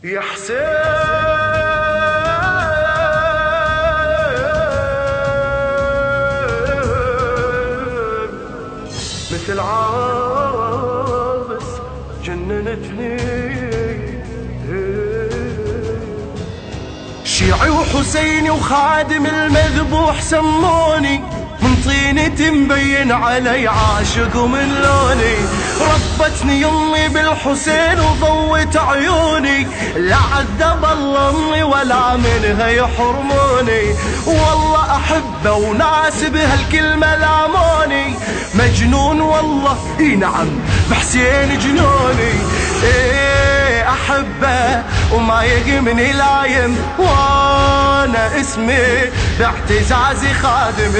يا حسين مثل عابس جننتني، شيعي وحسيني وخادم المذبوح سموني، من طينة مبين علي عاشق ومن لوني، ربتني يمي بالحسين وضوت عيوني، لا عذب الله امي ولا منها يحرموني، والله احبه وناس بهالكلمة لاموني، مجنون والله اي نعم بحسين جنوني، ايه احبه وما يهمني لايم، وانا اسمي باعتزازي خادم،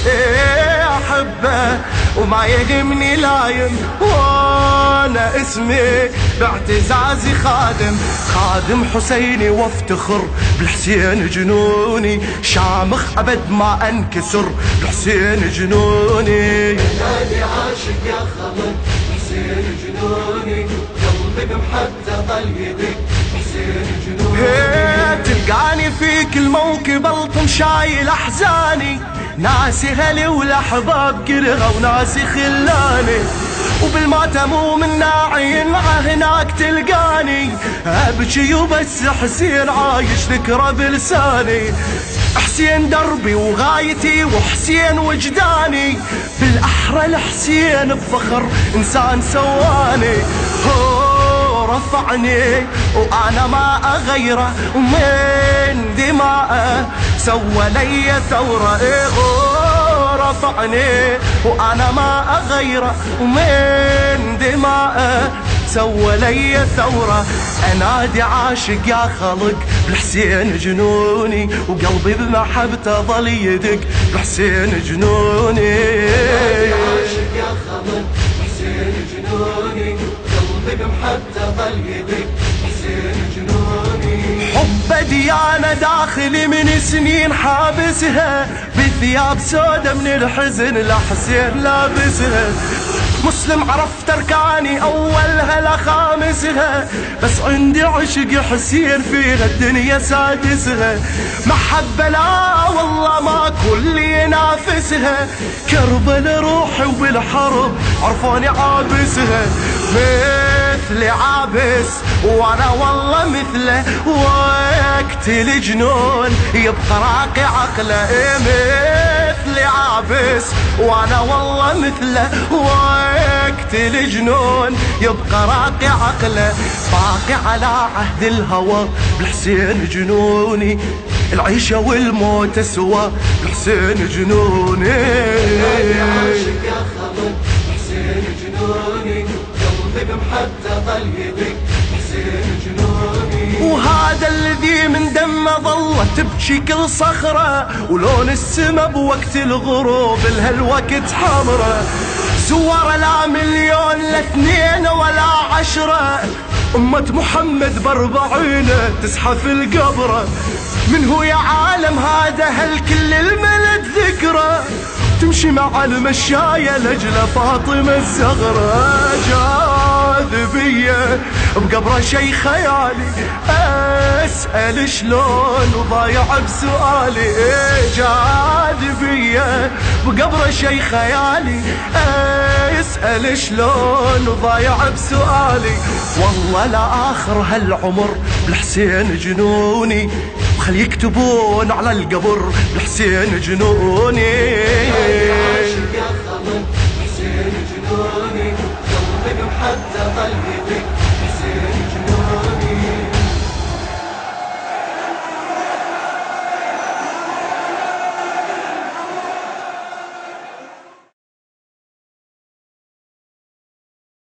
ايه احبه وما يهمني لايم، وانا اسمي باعتزازي خادم، خادم حسيني وافتخر بالحسين جنوني، شامخ ابد ما انكسر بالحسين جنوني، نادي عاشق يا خمر حسين جنوني، قلبي بمحبته ظل يدق حسين جنوني، تلقاني في كل موكب الطم شايل احزاني، ناسي هلي والاحباب كرهه وناسي خلاني، وبالماتم ومن ناعين هناك تلقاني، ابكي وبس حسين عايش ذكرى بلساني، حسين دربي وغايتي وحسين وجداني، بالاحرى الحسين بفخر انسان سواني، رفعني وانا ما اغيره، ومن دماءه سوى لي ثوره، رفعني وانا ما اغيره، ومن دماءه سوى لي ثوره، انادي عاشق يا خلق بالحسين جنوني، وقلبي بمحبته ظل يدق بالحسين جنوني، نادي عاشق يا خمر حسين جنوني، قلبي بمحبته ظل يدق حسين جنوني، حب ديانة داخلي من سنين حابسها، بثياب سودة من الحزن لحسين لابسها، مسلم عرفت اركاني اولها لخامسها، بس عندي عشق حسين فيها الدنيا سادسها، محبة لا والله ما كل ينافسها، كربل روحي وبالحرب عرفوني عابسها، مثلي عابس وانا والله مثله، وقت الجنون يبقى راقي عقله، مثلي عابس وانا والله مثله، وقت الجنون يبقى راقي عقله، باقي على عهد الهوى بالحسين جنوني، العيشة والموت سوا بالحسين جنوني، عاشق يا خمر حسين جنوني، قلبي بمحبته ظل يدق حسين جنوني، وهذا الذي من دمه ظلت تبكي كل صخرة، ولون السما بوقت الغروب لهالوقت حمرة، زوار لا مليون لا اثنين ولا 10، أمة محمد باربعينه تزحف القبرة، من هو يا عالم هذا هالكل الملد ذكره، تمشي مع المشاية لجل فاطمة الزغرة، جاذبية بقبره شي خيالي، اسأل شلون ضايع بسؤالي، جاذبية بقبره شي خيالي، اسأل شلون ضايع بسؤالي، والله لا اخر هالعمر بالحسين جنوني، وخل يكتبون على القبر بالحسين جنوني، عاشق يا خمر حسين جنوني، قلبي بمحبته ظل يدق